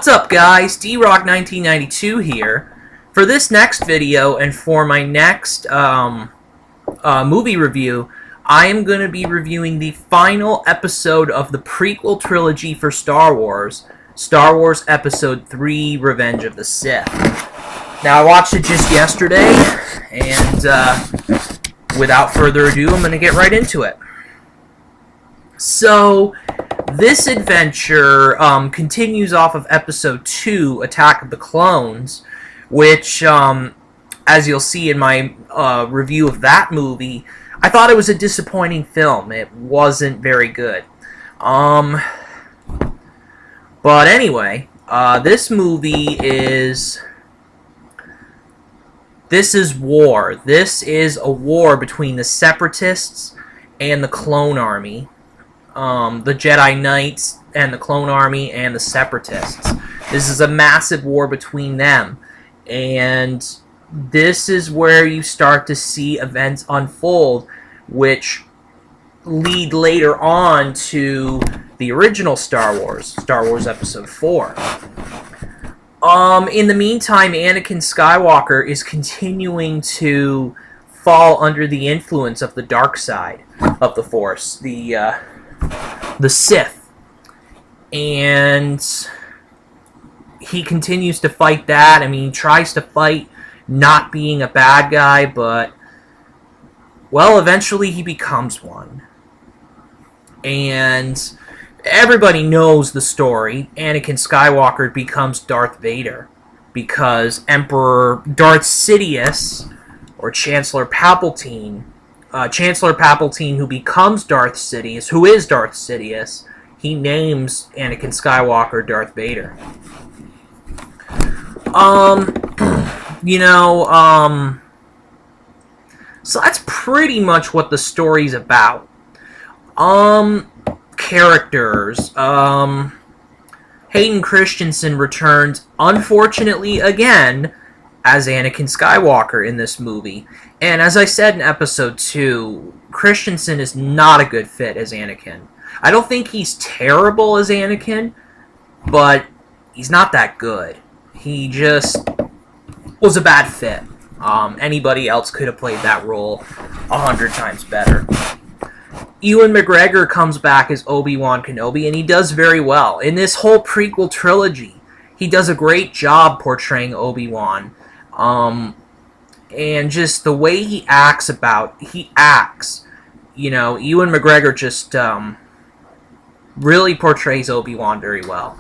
What's up, guys? D-Rock1992 here. For this next video and for my next movie review, I am going to be reviewing the final episode of the prequel trilogy for Star Wars Episode 3, Revenge of the Sith. Now, I watched it just yesterday, and without further ado, I'm going to get right into it. So, this adventure continues off of Episode 2, Attack of the Clones, which, as you'll see in my review of that movie, I thought it was a disappointing film. It wasn't very good. But anyway, this movie is... This is war. This is a war between the Separatists and the Clone Army. The Jedi Knights and the Clone Army and the Separatists. This is a massive war between them. And this is where you start to see events unfold, which lead later on to the original Star Wars Episode 4. In the meantime, Anakin Skywalker is continuing to fall under the influence of the dark side of the Force, the Sith, and he continues to fight that. I mean, he tries to fight not being a bad guy, but, well, eventually he becomes one. And everybody knows the story. Anakin Skywalker becomes Darth Vader because Emperor Darth Sidious, or Chancellor Palpatine, who becomes Darth Sidious, who is Darth Sidious, he names Anakin Skywalker Darth Vader. So that's pretty much what the story's about. Characters. Hayden Christensen returns, unfortunately, again, as Anakin Skywalker in this movie. And as I said in Episode 2, Christensen is not a good fit as Anakin. I don't think he's terrible as Anakin, but he's not that good. He just was a bad fit. Anybody else could have played that role 100 times better. Ewan McGregor comes back as Obi-Wan Kenobi, and he does very well. In this whole prequel trilogy, he does a great job portraying Obi-Wan. And just the way he acts. Ewan McGregor just really portrays Obi-Wan very well.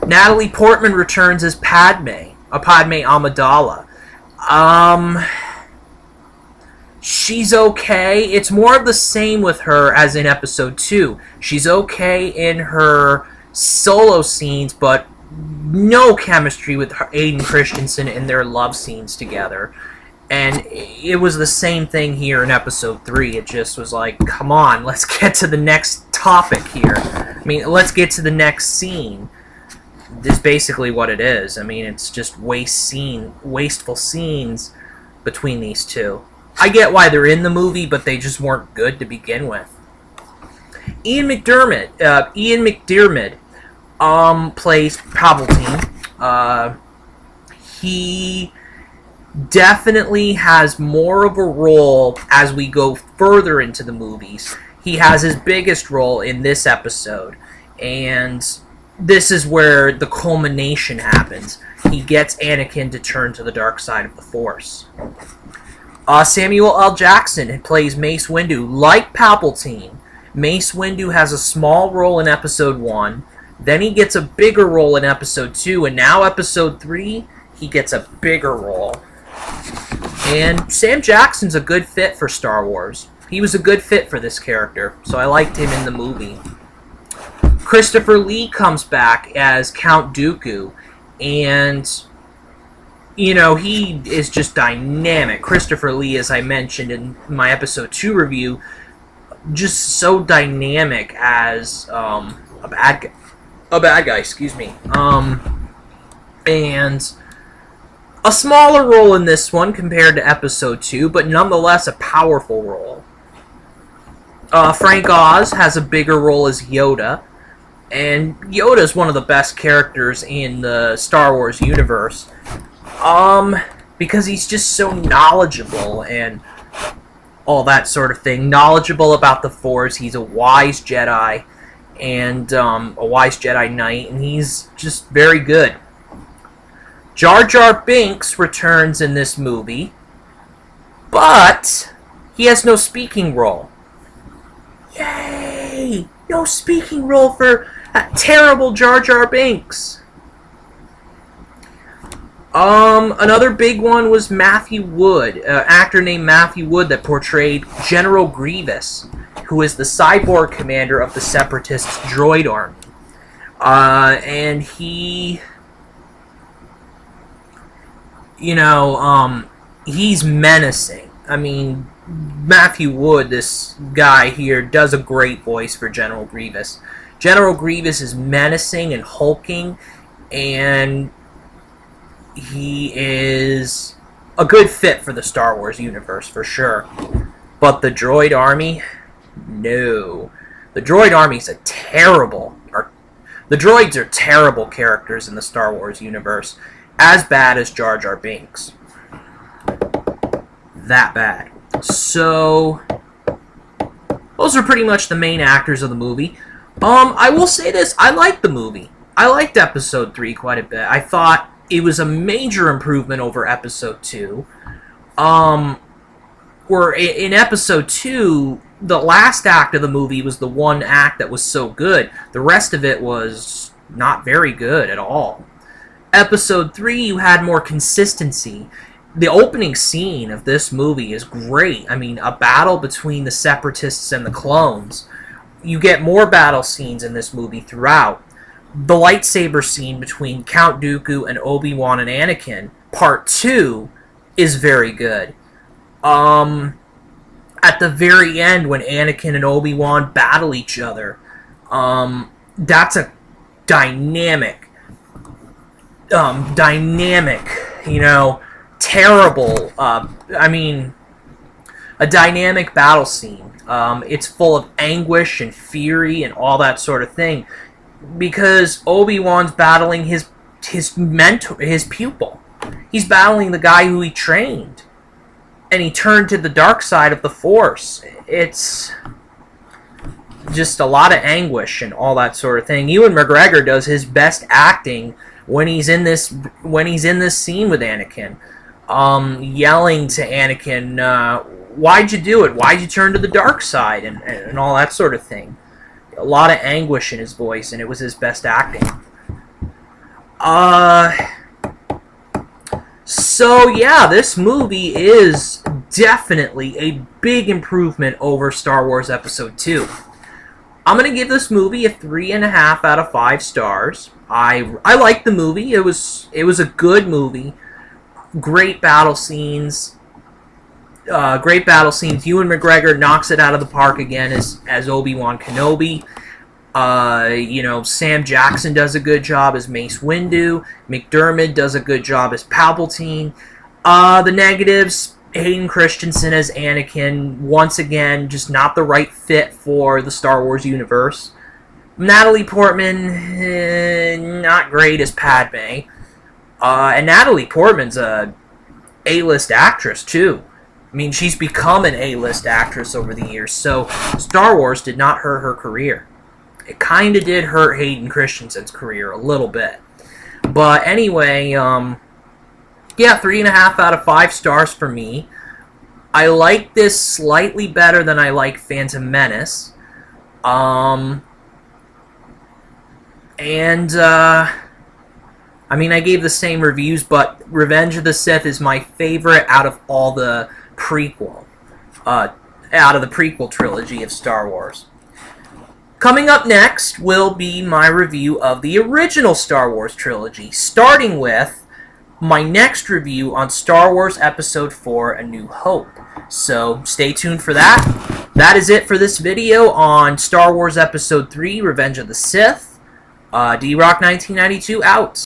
Natalie Portman returns as Padme Amidala. She's okay. It's more of the same with her as in Episode 2. She's okay in her solo scenes, but no chemistry with Hayden Christensen in their love scenes together. And it was the same thing here in Episode 3. It just was like, come on, let's get to the next topic here. I mean, let's get to the next scene. This is basically what it is. I mean, it's just wasteful scenes between these two. I get why they're in the movie, but they just weren't good to begin with. Ian McDiarmid plays Palpatine. He definitely has more of a role as we go further into the movies. He has his biggest role in this episode, and this is where the culmination happens. He gets Anakin to turn to the dark side of the Force. Samuel L. Jackson plays Mace Windu. Like Palpatine, Mace Windu has a small role in Episode 1, then he gets a bigger role in Episode 2, and now Episode 3, he gets a bigger role. And Sam Jackson's a good fit for Star Wars. He was a good fit for this character, so I liked him in the movie. Christopher Lee comes back as Count Dooku, and he is just dynamic. Christopher Lee, as I mentioned in my Episode 2 review, just so dynamic as a bad guy, and a smaller role in this one compared to Episode 2, but nonetheless a powerful role. Frank Oz has a bigger role as Yoda. And Yoda's one of the best characters in the Star Wars universe. Because he's just so knowledgeable and all that sort of thing. Knowledgeable about the Force. He's a wise Jedi and a wise Jedi Knight, and he's just very good. Jar Jar Binks returns in this movie, but he has no speaking role. Yay! No speaking role for that terrible Jar Jar Binks. Another big one was Matthew Wood, an actor named Matthew Wood that portrayed General Grievous, who is the cyborg commander of the Separatist droid army. And he, he's menacing. I mean, Matthew Wood, this guy here, does a great voice for General Grievous. General Grievous is menacing and hulking, and he is a good fit for the Star Wars universe, for sure. But the droid army, no. The droid army's the droids are terrible characters in the Star Wars universe. As bad as Jar Jar Binks. That bad. So, those are pretty much the main actors of the movie. I will say this, I liked the movie. I liked Episode 3 quite a bit. I thought it was a major improvement over Episode 2. Where in Episode 2, the last act of the movie was the one act that was so good. The rest of it was not very good at all. Episode 3, you had more consistency. The opening scene of this movie is great. I mean, a battle between the Separatists and the clones. You get more battle scenes in this movie throughout. The lightsaber scene between Count Dooku and Obi-Wan and Anakin, Part 2, is very good. At the very end, when Anakin and Obi-Wan battle each other, that's a dynamic, terrible, a dynamic battle scene. It's full of anguish and fury and all that sort of thing, because Obi-Wan's battling his mentor, his pupil. He's battling the guy who he trained, and he turned to the dark side of the Force. It's just a lot of anguish and all that sort of thing. Ewan McGregor does his best acting when he's in this scene with Anakin, yelling to Anakin, "Why'd you do it? Why'd you turn to the dark side?" and all that sort of thing. A lot of anguish in his voice, and it was his best acting. So yeah, this movie is definitely a big improvement over Star Wars Episode 2. I'm going to give this movie a 3.5 out of 5 stars. I liked the movie. It was a good movie. Great battle scenes. Ewan McGregor knocks it out of the park again as Obi-Wan Kenobi. Sam Jackson does a good job as Mace Windu. MacDiarmid does a good job as Palpatine. The negatives, Hayden Christensen as Anakin, once again, just not the right fit for the Star Wars universe. Natalie Portman, not great as Padme. And Natalie Portman's a A-list actress, too. I mean, she's become an A-list actress over the years, so Star Wars did not hurt her career. It kind of did hurt Hayden Christensen's career a little bit. But anyway, yeah, 3.5 out of 5 stars for me. I like this slightly better than I like Phantom Menace. I gave the same reviews, but Revenge of the Sith is my favorite out of all the prequel trilogy of Star Wars. Coming up next will be my review of the original Star Wars trilogy, starting with my next review on Star Wars Episode 4, A New Hope. So stay tuned for that. That is it for this video on Star Wars Episode 3, Revenge of the Sith. D-Rock 1992 out.